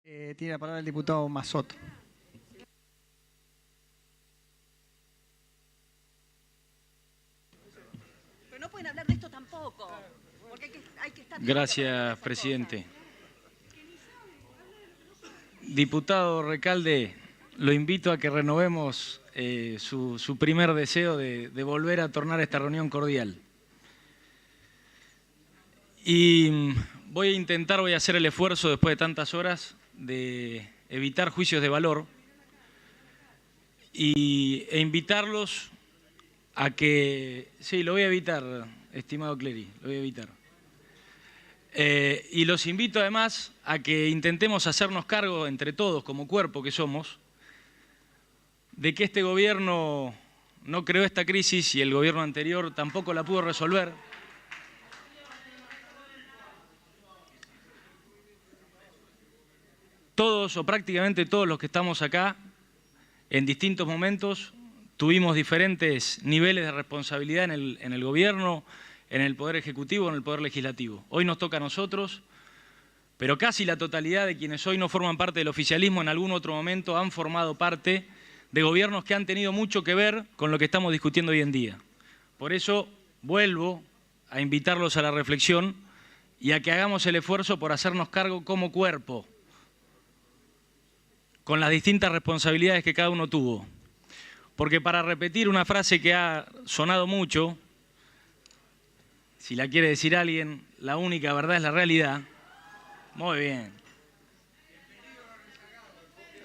Tiene la palabra el diputado Mazzotto. Pero no pueden hablar de esto tampoco, porque hay que estar... Gracias, presidente. Diputado Recalde, lo invito a que renovemos su primer deseo de volver a tornar esta reunión cordial. Y voy a hacer el esfuerzo después de tantas horas de evitar juicios de valor e invitarlos a que... Sí, lo voy a evitar, estimado Clery, lo voy a evitar. Y los invito además a que intentemos hacernos cargo entre todos, como cuerpo que somos, de que este gobierno no creó esta crisis y el gobierno anterior tampoco la pudo resolver. Todos o prácticamente todos los que estamos acá, en distintos momentos, tuvimos diferentes niveles de responsabilidad en el gobierno, en el Poder Ejecutivo, en el Poder Legislativo. Hoy nos toca a nosotros, pero casi la totalidad de quienes hoy no forman parte del oficialismo en algún otro momento han formado parte de gobiernos que han tenido mucho que ver con lo que estamos discutiendo hoy en día. Por eso vuelvo a invitarlos a la reflexión y a que hagamos el esfuerzo por hacernos cargo como cuerpo, con las distintas responsabilidades que cada uno tuvo. Porque para repetir una frase que ha sonado mucho, si la quiere decir alguien, la única verdad es la realidad. Muy bien.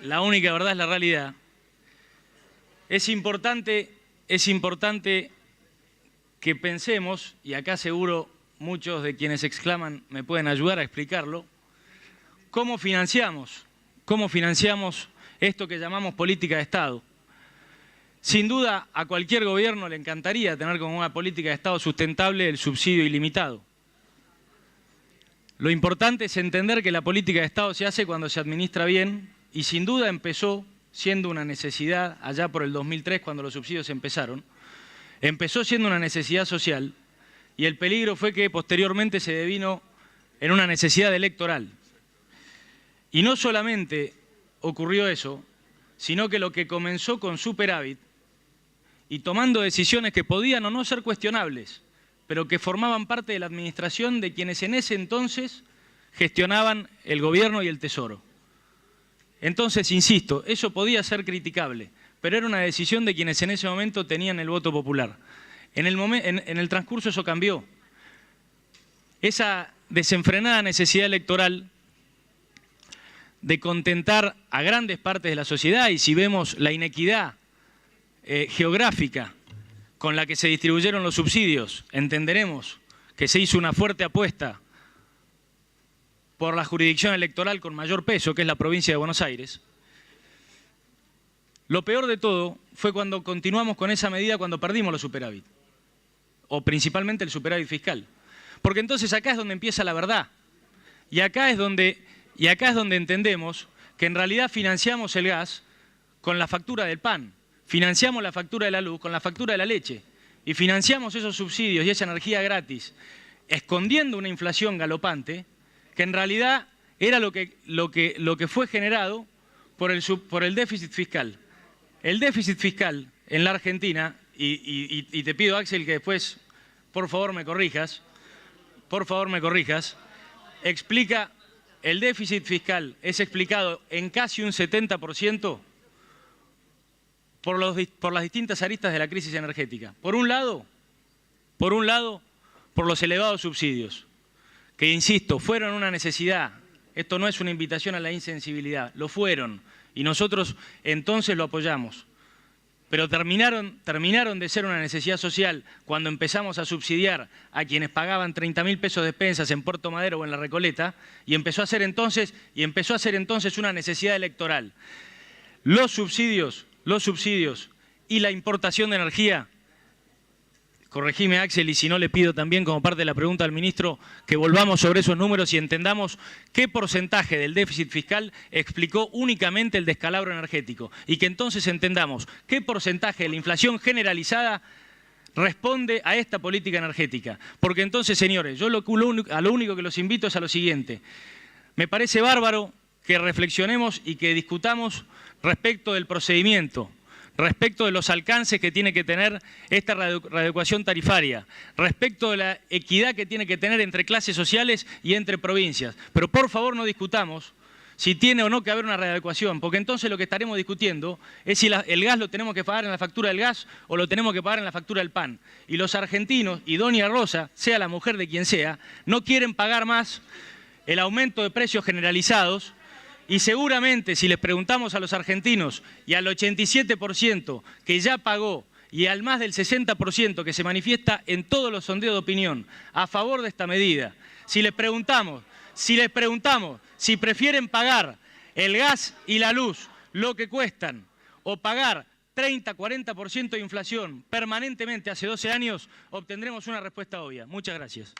La única verdad es la realidad. Es importante que pensemos, y acá seguro muchos de quienes exclaman me pueden ayudar a explicarlo, cómo financiamos esto que llamamos política de Estado. Sin duda, a cualquier gobierno le encantaría tener como una política de Estado sustentable el subsidio ilimitado. Lo importante es entender que la política de Estado se hace cuando se administra bien y sin duda empezó siendo una necesidad allá por el 2003 cuando los subsidios empezaron. Empezó siendo una necesidad social y el peligro fue que posteriormente se devino en una necesidad electoral. Y no solamente ocurrió eso, sino que lo que comenzó con superávit y tomando decisiones que podían o no ser cuestionables, pero que formaban parte de la administración de quienes en ese entonces gestionaban el gobierno y el tesoro. Entonces, insisto, eso podía ser criticable, pero era una decisión de quienes en ese momento tenían el voto popular. En el transcurso eso cambió. Esa desenfrenada necesidad electoral de contentar a grandes partes de la sociedad, y si vemos la inequidad geográfica con la que se distribuyeron los subsidios, entenderemos que se hizo una fuerte apuesta por la jurisdicción electoral con mayor peso, que es la provincia de Buenos Aires. Lo peor de todo fue cuando continuamos con esa medida cuando perdimos los superávit, o principalmente el superávit fiscal. Porque entonces acá es donde empieza la verdad, y acá es donde entendemos que en realidad financiamos el gas con la factura del pan, financiamos la factura de la luz con la factura de la leche y financiamos esos subsidios y esa energía gratis escondiendo una inflación galopante que en realidad era lo que fue generado por el déficit fiscal. El déficit fiscal en la Argentina, y te pido, Axel, que después por favor me corrijas, explica... El déficit fiscal es explicado en casi un 70% por las distintas aristas de la crisis energética. Por un lado, por los elevados subsidios, que, insisto, fueron una necesidad. Esto no es una invitación a la insensibilidad, lo fueron, y nosotros entonces lo apoyamos. Pero terminaron de ser una necesidad social cuando empezamos a subsidiar a quienes pagaban 30.000 pesos de despensas en Puerto Madero o en La Recoleta, y empezó a ser entonces una necesidad electoral. Los subsidios y la importación de energía, corregime, Axel, y si no le pido también como parte de la pregunta al ministro que volvamos sobre esos números y entendamos qué porcentaje del déficit fiscal explicó únicamente el descalabro energético y que entonces entendamos qué porcentaje de la inflación generalizada responde a esta política energética. Porque entonces, señores, yo a lo único que los invito es a lo siguiente. Me parece bárbaro que reflexionemos y que discutamos respecto del procedimiento, respecto de los alcances que tiene que tener esta readecuación tarifaria, respecto de la equidad que tiene que tener entre clases sociales y entre provincias. Pero por favor no discutamos si tiene o no que haber una readecuación, porque entonces lo que estaremos discutiendo es si el gas lo tenemos que pagar en la factura del gas o lo tenemos que pagar en la factura del pan. Y los argentinos, y doña Rosa, sea la mujer de quien sea, no quieren pagar más el aumento de precios generalizados. Y seguramente si les preguntamos a los argentinos y al 87% que ya pagó y al más del 60% que se manifiesta en todos los sondeos de opinión a favor de esta medida, si les preguntamos si prefieren pagar el gas y la luz lo que cuestan o pagar 30-40% de inflación permanentemente hace 12 años, obtendremos una respuesta obvia. Muchas gracias.